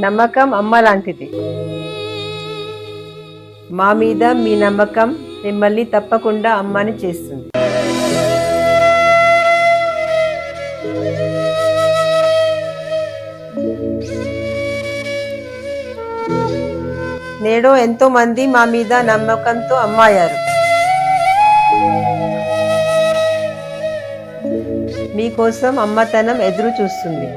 నమ్మకం అమ్మ లాంటిది. మా మీద మీ నమ్మకం మిమ్మల్ని తప్పకుండా అమ్మని చేస్తుంది. నేడు ఎంతో మంది మా మీద నమ్మకంతో అమ్మాయారు. మీకోసం అమ్మతనం ఎదురు చూస్తుంది.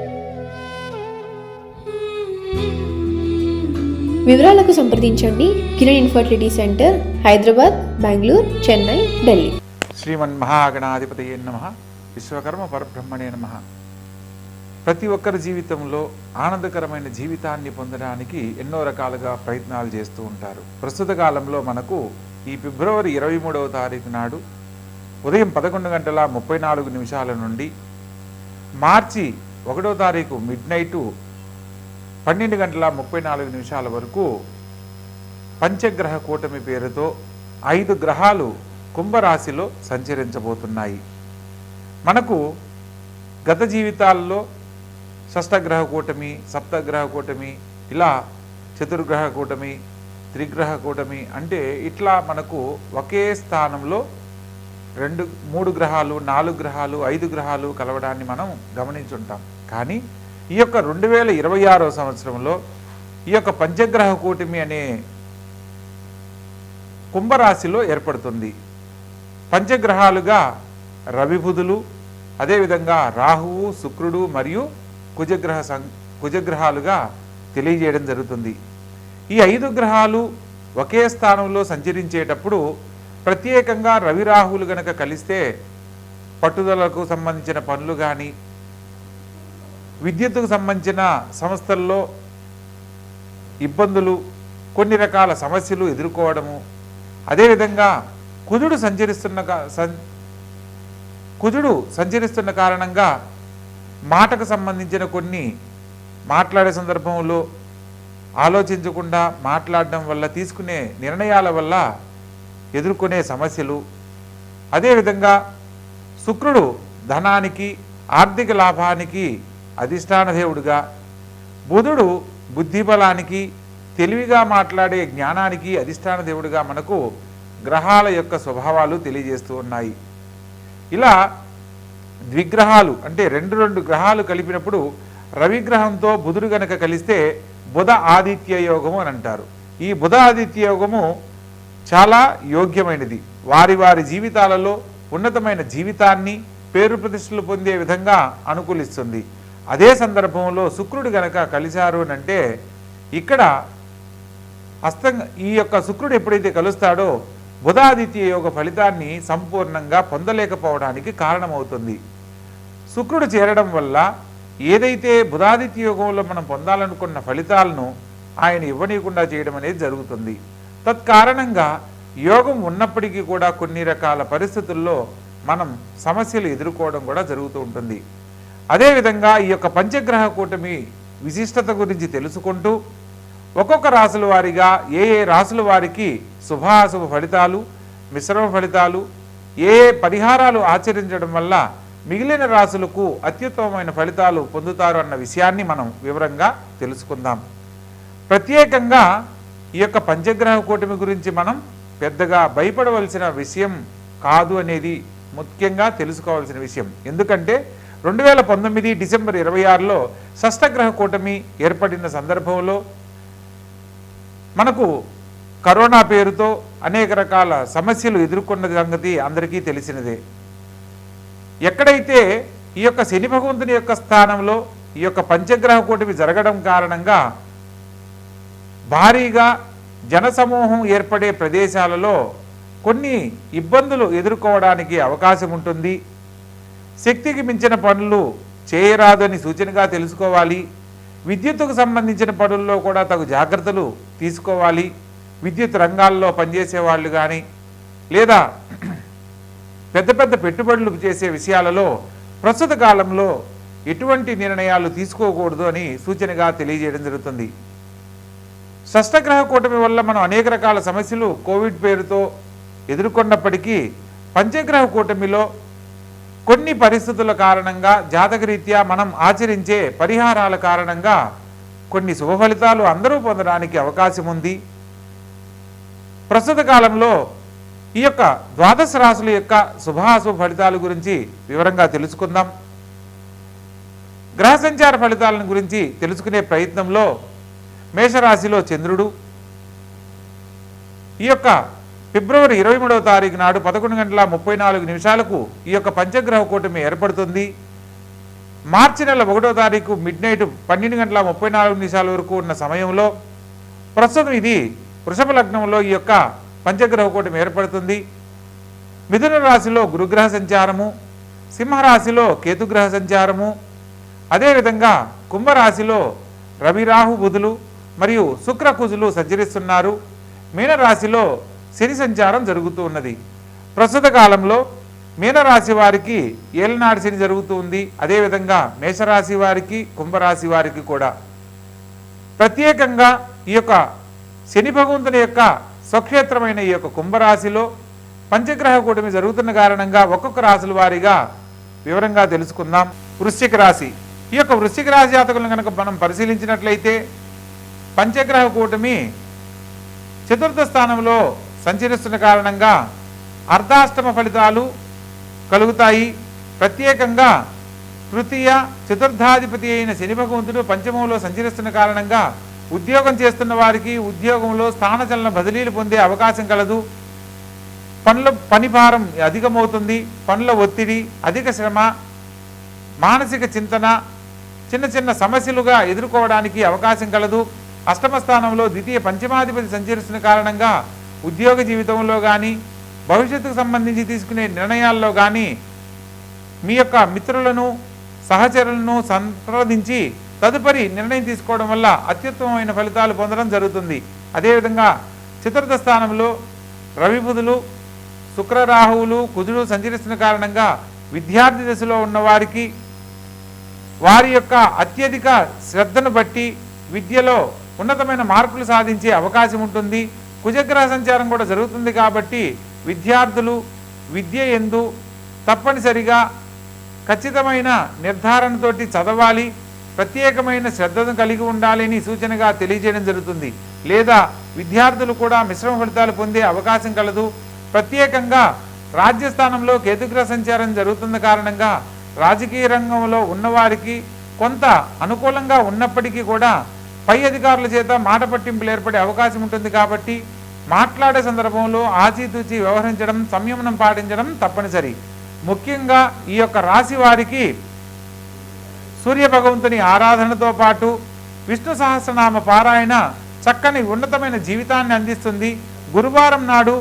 వివరాలకు సంప్రదించండి. Kiran infertility centre, Hyderabad, Bengaluru, Chennai, Delhi. శ్రీమన్ మహాగణాధిపతయే నమః. విశ్వకర్మ పరబ్రహ్మణే నమః. ప్రతి ఒక్కరి జీవితంలో ఆనందకరమైన జీవితాన్ని పొందడానికి ఎన్నో రకాలుగా ప్రయత్నాలు చేస్తూ ఉంటారు. ప్రస్తుత కాలంలో మనకు ఈ ఫిబ్రవరి 23వ తారీఖు నాడు ఉదయం 11:34 నుండి మార్చి 1వ తారీఖు మిడ్నైటు 12:34 వరకు పంచగ్రహ కూటమి పేరుతో 5 గ్రహాలు కుంభరాశిలో సంచరించబోతున్నాయి. మనకు గత జీవితాల్లో షష్టగ్రహ కూటమి, సప్తగ్రహ కూటమి, ఇలా చతుర్గ్రహ కూటమి, త్రిగ్రహ కూటమి అంటే ఇట్లా మనకు ఒకే స్థానంలో 3 గ్రహాలు, 4 గ్రహాలు, 5 గ్రహాలు కలవడాన్ని మనం గమనించుంటాం. కానీ ఈ యొక్క 2026వ సంవత్సరంలో ఈ యొక్క పంచగ్రహ కూటమి అనే కుంభరాశిలో ఏర్పడుతుంది. పంచగ్రహాలుగా రవి, బుధులు, అదేవిధంగా రాహువు, శుక్రుడు మరియు కుజగ్రహాలుగా తెలియజేయడం జరుగుతుంది. ఈ 5 గ్రహాలు ఒకే స్థానంలో సంచరించేటప్పుడు ప్రత్యేకంగా రవి, రాహువులు గనక కలిస్తే పట్టుదలకు సంబంధించిన పనులు కానీ, విద్యుత్తుకు సంబంధించిన సంస్థల్లో ఇబ్బందులు, కొన్ని రకాల సమస్యలు ఎదుర్కోవడము, అదేవిధంగా కుజుడు సంచరిస్తున్న కారణంగా మాటకు సంబంధించిన కొన్ని మాట్లాడే సందర్భంలో ఆలోచించకుండా మాట్లాడడం వల్ల, తీసుకునే నిర్ణయాల వల్ల ఎదుర్కొనే సమస్యలు, అదేవిధంగా శుక్రుడు ధనానికి, ఆర్థిక లాభానికి అధిష్టాన దేవుడుగా, బుధుడు బుద్ధిబలానికి, తెలివిగా మాట్లాడే జ్ఞానానికి అధిష్టాన దేవుడుగా మనకు గ్రహాల యొక్క స్వభావాలు తెలియజేస్తూ ఉన్నాయి. ఇలా ద్విగ్రహాలు అంటే 2 గ్రహాలు కలిపినప్పుడు రవిగ్రహంతో బుధుడు గనక కలిస్తే బుధ ఆదిత్య యోగము అని అంటారు. ఈ బుధ ఆదిత్య యోగము చాలా యోగ్యమైనది. వారి జీవితాలలో ఉన్నతమైన జీవితాన్ని, పేరు ప్రతిష్టలు పొందే విధంగా అనుకూలిస్తుంది. అదే సందర్భంలో శుక్రుడు గనక కలిశారు అని అంటే ఇక్కడ ఈ యొక్క శుక్రుడు ఎప్పుడైతే కలుస్తాడో బుధాదిత్య యోగ ఫలితాన్ని సంపూర్ణంగా పొందలేకపోవడానికి కారణమవుతుంది. శుక్రుడు చేరడం వల్ల ఏదైతే బుధాదిత్య యోగంలో మనం పొందాలనుకున్న ఫలితాలను ఆయన ఇవ్వనీయకుండా చేయడం అనేది జరుగుతుంది. తత్కారణంగా యోగం ఉన్నప్పటికీ కూడా కొన్ని రకాల పరిస్థితుల్లో మనం సమస్యలు ఎదుర్కోవడం కూడా జరుగుతూ ఉంటుంది. అదేవిధంగా ఈ యొక్క పంచగ్రహ కూటమి విశిష్టత గురించి తెలుసుకుంటూ ఒక్కొక్క రాశుల వారిగా ఏ రాశుల వారికి శుభాశుభ ఫలితాలు, మిశ్రమ ఫలితాలు, ఏ పరిహారాలు ఆచరించడం వల్ల మిగిలిన రాశులకు అత్యుత్తమమైన ఫలితాలు పొందుతారు అన్న విషయాన్ని మనం వివరంగా తెలుసుకుందాం. ప్రత్యేకంగా ఈ యొక్క పంచగ్రహ కూటమి గురించి మనం పెద్దగా భయపడవలసిన విషయం కాదు అనేది ముఖ్యంగా తెలుసుకోవాల్సిన విషయం. ఎందుకంటే 2019 డిసెంబర్ 26లో షష్టగ్రహ కూటమి ఏర్పడిన సందర్భంలో మనకు కరోనా పేరుతో అనేక రకాల సమస్యలు ఎదుర్కొన్న సంగతి అందరికీ తెలిసినదే. ఎక్కడైతే ఈ యొక్క శని భగవంతుని యొక్క స్థానంలో ఈ యొక్క పంచగ్రహ కూటమి జరగడం కారణంగా భారీగా జనసమూహం ఏర్పడే ప్రదేశాలలో కొన్ని ఇబ్బందులు ఎదుర్కోవడానికి అవకాశం ఉంటుంది. శక్తికి మించిన పనులు చేయరాదని సూచనగా తెలుసుకోవాలి. విద్యుత్తుకు సంబంధించిన పనుల్లో కూడా తగు జాగ్రత్తలు తీసుకోవాలి. విద్యుత్ రంగాల్లో పనిచేసే వాళ్ళు కానీ లేదా పెద్ద పెద్ద పెట్టుబడులు చేసే విషయాలలో ప్రస్తుత కాలంలో ఎటువంటి నిర్ణయాలు తీసుకోకూడదు అని సూచనగా తెలియజేయడం జరుగుతుంది. షష్టగ్రహ కూటమి వల్ల మనం అనేక రకాల సమస్యలు కోవిడ్ పేరుతో ఎదుర్కొన్నప్పటికీ పంచగ్రహ కూటమిలో కొన్ని పరిస్థితుల కారణంగా జాతకరీత్యా మనం ఆచరించే పరిహారాల కారణంగా కొన్ని శుభ ఫలితాలు అందరూ పొందడానికి అవకాశం ఉంది. ప్రస్తుత కాలంలో ఈ యొక్క ద్వాదశ రాశుల యొక్క శుభాశుభ ఫలితాల గురించి వివరంగా తెలుసుకుందాం. గ్రహ సంచార ఫలితాలను గురించి తెలుసుకునే ప్రయత్నంలో మేషరాశిలో చంద్రుడు ఈ యొక్క ఫిబ్రవరి 23వ తారీఖు నాడు 11:34 ఈ యొక్క పంచగ్రహ కూటమి ఏర్పడుతుంది. మార్చి నెల 1వ తారీఖు మిడ్నైట్ 12:34 వరకు ఉన్న సమయంలో ప్రస్తుతం ఇది వృషభ లగ్నంలో ఈ యొక్క పంచగ్రహ కూటమి ఏర్పడుతుంది. మిథున రాశిలో గురుగ్రహ సంచారము, సింహరాశిలో కేతుగ్రహ సంచారము, అదేవిధంగా కుంభరాశిలో రవి రాహు బుధులు మరియు శుక్ర కుజులు సంచరిస్తున్నారు. మీనరాశిలో శని సంచారం జరుగుతూ ఉన్నది. ప్రస్తుత కాలంలో మీనరాశి వారికి ఏలనాడు శని జరుగుతూ ఉంది. అదేవిధంగా మేషరాశి వారికి కుంభరాశి వారికి కూడా ప్రత్యేకంగా ఈ యొక్క శని భగవంతుని యొక్క స్వక్షేత్రమైన ఈ యొక్క కుంభరాశిలో పంచగ్రహ కూటమి జరుగుతున్న కారణంగా ఒక్కొక్క రాశుల వారీగా వివరంగా తెలుసుకుందాం. వృశ్చిక రాశి, ఈ యొక్క వృశ్చిక రాశి జాతకులను కనుక మనం పరిశీలించినట్లయితే పంచగ్రహ కూటమి చతుర్థ స్థానంలో సంచరిస్తున్న కారణంగా అర్ధాష్టమ ఫలితాలు కలుగుతాయి. ప్రత్యేకంగా తృతీయ చతుర్థాధిపతి అయిన శని భగవంతుడు పంచమంలో సంచరిస్తున్న కారణంగా ఉద్యోగం చేస్తున్న వారికి ఉద్యోగంలో స్థానచలన బదిలీలు పొందే అవకాశం కలదు. పని భారం అధికమవుతుంది. పనుల ఒత్తిడి, అధిక శ్రమ, మానసిక చింతన చిన్న చిన్న సమస్యలుగా ఎదుర్కోవడానికి అవకాశం కలదు. అష్టమ స్థానంలో ద్వితీయ పంచమాధిపతి సంచరిస్తున్న కారణంగా ఉద్యోగ జీవితంలో కానీ భవిష్యత్తుకు సంబంధించి తీసుకునే నిర్ణయాల్లో కానీ మీ యొక్క మిత్రులను సహచరులను సంప్రదించి తదుపరి నిర్ణయం తీసుకోవడం వల్ల అత్యుత్తమమైన ఫలితాలు పొందడం జరుగుతుంది. అదేవిధంగా చతుర్థ స్థానంలో రవి బుధులు శుక్ర రాహువులు కుజుడు సంచరిస్తున్న కారణంగా విద్యార్థి దశలో ఉన్నవారికి వారి యొక్క అత్యధిక శ్రద్ధను బట్టి విద్యలో ఉన్నతమైన మార్కులు సాధించే అవకాశం ఉంటుంది. కుజగ్రహ సంచారం కూడా జరుగుతుంది కాబట్టి విద్యార్థులు విద్య యందు తప్పనిసరిగా ఖచ్చితమైన నిర్ధారణతోటి చదవాలి, ప్రత్యేకమైన శ్రద్ధను కలిగి ఉండాలని సూచనగా తెలియజేయడం జరుగుతుంది. లేదా విద్యార్థులు కూడా మిశ్రమ ఫలితాలు పొందే అవకాశం కలదు. ప్రత్యేకంగా రాజ్యస్థానంలో కేతుగ్రహ సంచారం జరుగుతున్న కారణంగా రాజకీయ రంగంలో ఉన్నవారికి కొంత అనుకూలంగా ఉన్నప్పటికీ కూడా పై అధికారుల చేత మాట పట్టింపులు ఏర్పడే అవకాశం ఉంటుంది. కాబట్టి మాట్లాడే సందర్భంలో ఆచితూచి వ్యవహరించడం, సంయమనం పాటించడం తప్పనిసరి. ముఖ్యంగా ఈ యొక్క రాశి వారికి సూర్య భగవంతుని ఆరాధనతో పాటు విష్ణు సహస్రనామ పారాయణ చక్కని ఉన్నతమైన జీవితాన్ని అందిస్తుంది. గురువారం నాడు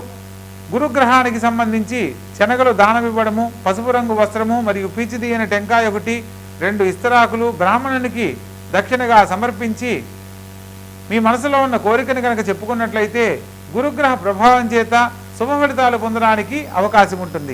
గురుగ్రహానికి సంబంధించి శనగలు దానం ఇవ్వడము, పసుపు రంగు వస్త్రము మరియు పీచు తీయని టెంకాయ 1, 2 ఇస్తరాకులు బ్రాహ్మణునికి దక్షిణగా సమర్పించి మీ మనసులో ఉన్న కోరికను కనుక చెప్పుకున్నట్లయితే గురుగ్రహ ప్రభావం చేత శుభ ఫలితాలు పొందడానికి అవకాశం ఉంటుంది.